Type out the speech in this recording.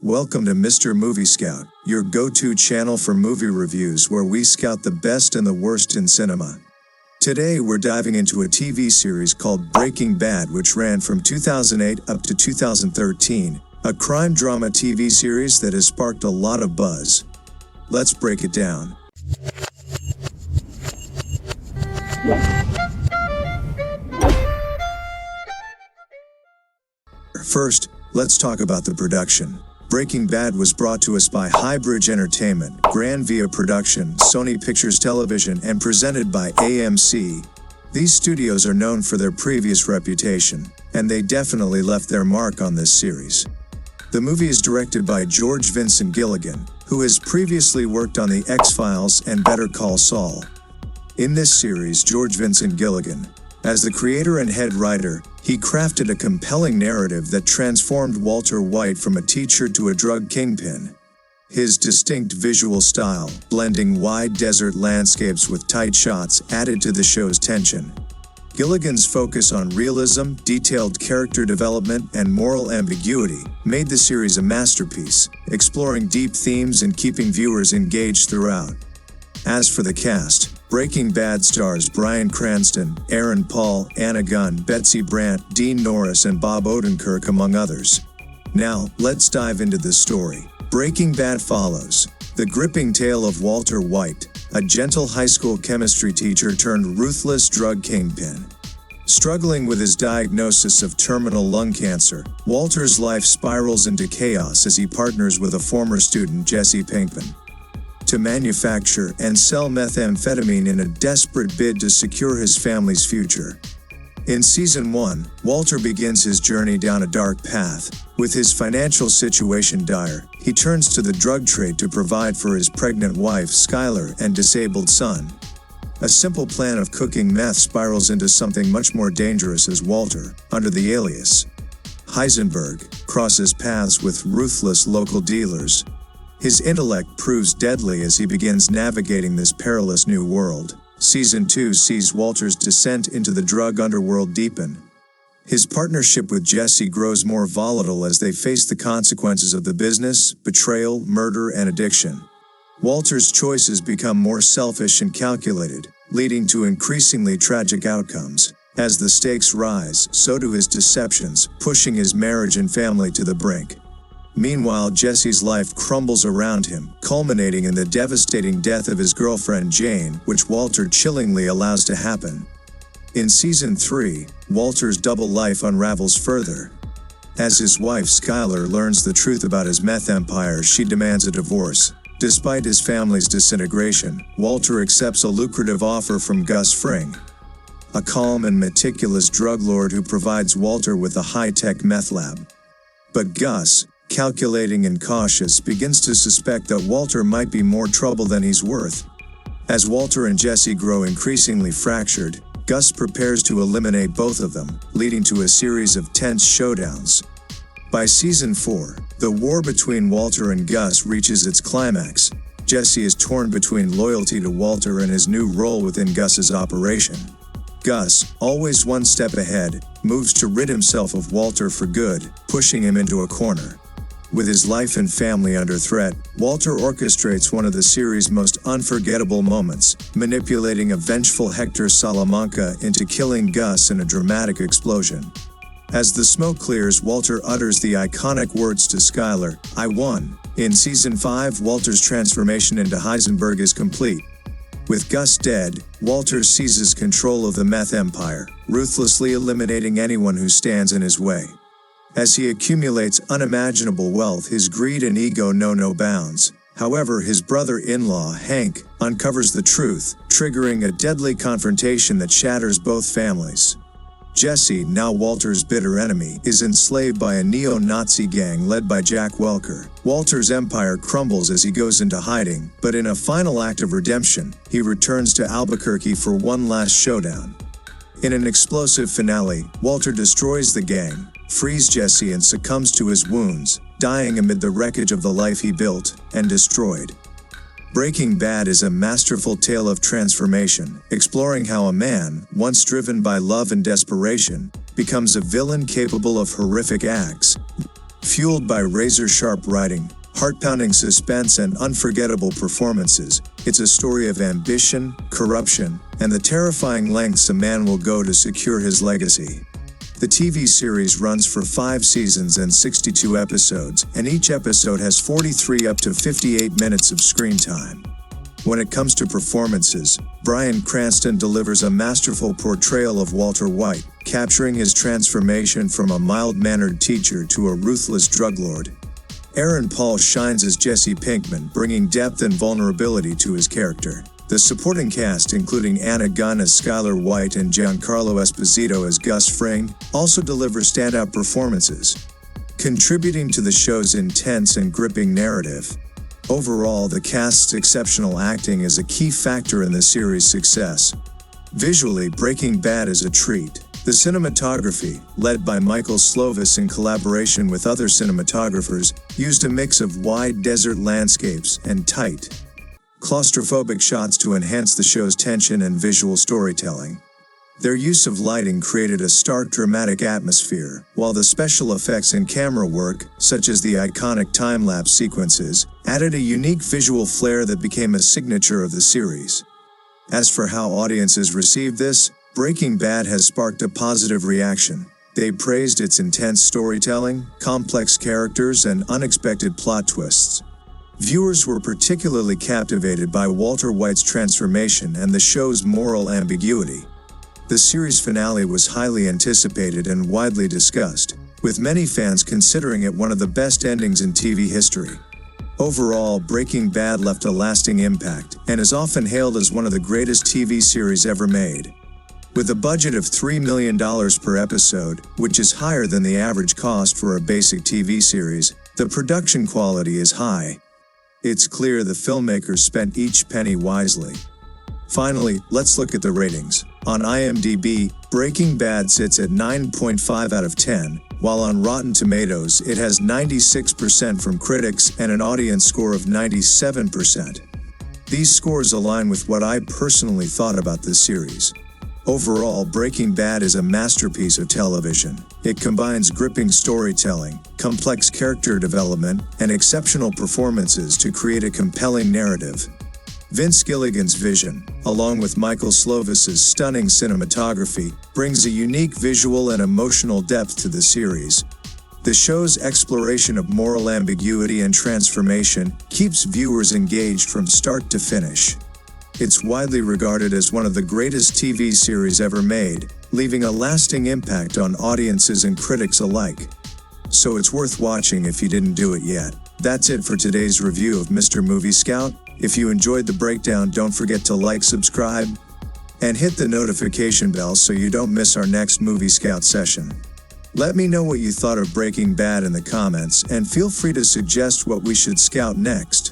Welcome to Mr. Movie Scout, your go-to channel for movie reviews where we scout the best and the worst in cinema. Today we're diving into a TV series called Breaking Bad, which ran from 2008 up to 2013, a crime drama TV series that has sparked a lot of buzz. Let's break it down. First, let's talk about the production. Breaking Bad was brought to us by Highbridge Entertainment, Grand Via Production, Sony Pictures Television, and presented by AMC. These studios are known for their previous reputation, and they definitely left their mark on this series. The movie is directed by George Vincent Gilligan, who has previously worked on The X-Files and Better Call Saul. In this series, George Vincent Gilligan, as the creator and head writer, he crafted a compelling narrative that transformed Walter White from a teacher to a drug kingpin. His distinct visual style, blending wide desert landscapes with tight shots, added to the show's tension. Gilligan's focus on realism, detailed character development, and moral ambiguity made the series a masterpiece, exploring deep themes and keeping viewers engaged throughout. As for the cast, Breaking Bad stars Bryan Cranston, Aaron Paul, Anna Gunn, Betsy Brandt, Dean Norris, and Bob Odenkirk, among others. Now, let's dive into the story. Breaking Bad follows the gripping tale of Walter White, a gentle high school chemistry teacher turned ruthless drug kingpin. Struggling with his diagnosis of terminal lung cancer, Walter's life spirals into chaos as he partners with a former student, Jesse Pinkman, to manufacture and sell methamphetamine in a desperate bid to secure his family's future. In Season 1, Walter begins his journey down a dark path. With his financial situation dire, he turns to the drug trade to provide for his pregnant wife, Skylar, and disabled son. A simple plan of cooking meth spirals into something much more dangerous as Walter, under the alias Heisenberg, crosses paths with ruthless local dealers. His intellect proves deadly as he begins navigating this perilous new world. Season 2 sees Walter's descent into the drug underworld deepen. His partnership with Jesse grows more volatile as they face the consequences of the business, betrayal, murder, and addiction. Walter's choices become more selfish and calculated, leading to increasingly tragic outcomes. As the stakes rise, so do his deceptions, pushing his marriage and family to the brink. Meanwhile, Jesse's life crumbles around him, culminating in the devastating death of his girlfriend Jane, which Walter chillingly allows to happen. In Season 3, Walter's double life unravels further. As his wife Skylar learns the truth about his meth empire, she demands a divorce. Despite his family's disintegration, Walter accepts a lucrative offer from Gus Fring, a calm and meticulous drug lord who provides Walter with a high-tech meth lab. But Gus, calculating and cautious, begins to suspect that Walter might be more trouble than he's worth. As Walter and Jesse grow increasingly fractured, Gus prepares to eliminate both of them, leading to a series of tense showdowns. By Season 4, the war between Walter and Gus reaches its climax. Jesse is torn between loyalty to Walter and his new role within Gus's operation. Gus, always one step ahead, moves to rid himself of Walter for good, pushing him into a corner. With his life and family under threat, Walter orchestrates one of the series' most unforgettable moments, manipulating a vengeful Hector Salamanca into killing Gus in a dramatic explosion. As the smoke clears, Walter utters the iconic words to Skylar, "I won." In Season 5, Walter's transformation into Heisenberg is complete. With Gus dead, Walter seizes control of the meth empire, ruthlessly eliminating anyone who stands in his way. As he accumulates unimaginable wealth, his greed and ego know no bounds. However, his brother-in-law, Hank, uncovers the truth, triggering a deadly confrontation that shatters both families. Jesse, now Walter's bitter enemy, is enslaved by a neo-Nazi gang led by Jack Welker. Walter's empire crumbles as he goes into hiding, but in a final act of redemption, he returns to Albuquerque for one last showdown. In an explosive finale, Walter destroys the gang, frees Jesse, and succumbs to his wounds, dying amid the wreckage of the life he built and destroyed. Breaking Bad is a masterful tale of transformation, exploring how a man, once driven by love and desperation, becomes a villain capable of horrific acts. Fueled by razor-sharp writing, heart-pounding suspense and unforgettable performances, it's a story of ambition, corruption, and the terrifying lengths a man will go to secure his legacy. The TV series runs for 5 seasons and 62 episodes, and each episode has 43 up to 58 minutes of screen time. When it comes to performances, Bryan Cranston delivers a masterful portrayal of Walter White, capturing his transformation from a mild-mannered teacher to a ruthless drug lord. Aaron Paul shines as Jesse Pinkman, bringing depth and vulnerability to his character. The supporting cast, including Anna Gunn as Skylar White and Giancarlo Esposito as Gus Fring, also deliver standout performances, contributing to the show's intense and gripping narrative. Overall, the cast's exceptional acting is a key factor in the series' success. Visually, Breaking Bad is a treat. The cinematography, led by Michael Slovis in collaboration with other cinematographers, used a mix of wide desert landscapes and tight, claustrophobic shots to enhance the show's tension and visual storytelling. Their use of lighting created a stark dramatic atmosphere, while the special effects and camera work, such as the iconic time-lapse sequences, added a unique visual flair that became a signature of the series. As for how audiences received this, Breaking Bad has sparked a positive reaction. They praised its intense storytelling, complex characters, and unexpected plot twists. Viewers were particularly captivated by Walter White's transformation and the show's moral ambiguity. The series finale was highly anticipated and widely discussed, with many fans considering it one of the best endings in TV history. Overall, Breaking Bad left a lasting impact, and is often hailed as one of the greatest TV series ever made. With a budget of $3 million per episode, which is higher than the average cost for a basic TV series, the production quality is high. It's clear the filmmakers spent each penny wisely. Finally, let's look at the ratings. On IMDb, Breaking Bad sits at 9.5 out of 10, while on Rotten Tomatoes it has 96% from critics and an audience score of 97%. These scores align with what I personally thought about this series. Overall, Breaking Bad is a masterpiece of television. It combines gripping storytelling, complex character development, and exceptional performances to create a compelling narrative. Vince Gilligan's vision, along with Michael Slovis's stunning cinematography, brings a unique visual and emotional depth to the series. The show's exploration of moral ambiguity and transformation keeps viewers engaged from start to finish. It's widely regarded as one of the greatest TV series ever made, leaving a lasting impact on audiences and critics alike. So it's worth watching if you didn't do it yet. That's it for today's review of Mr. Movie Scout. If you enjoyed the breakdown, don't forget to like, subscribe, and hit the notification bell so you don't miss our next Movie Scout session. Let me know what you thought of Breaking Bad in the comments, and feel free to suggest what we should scout next.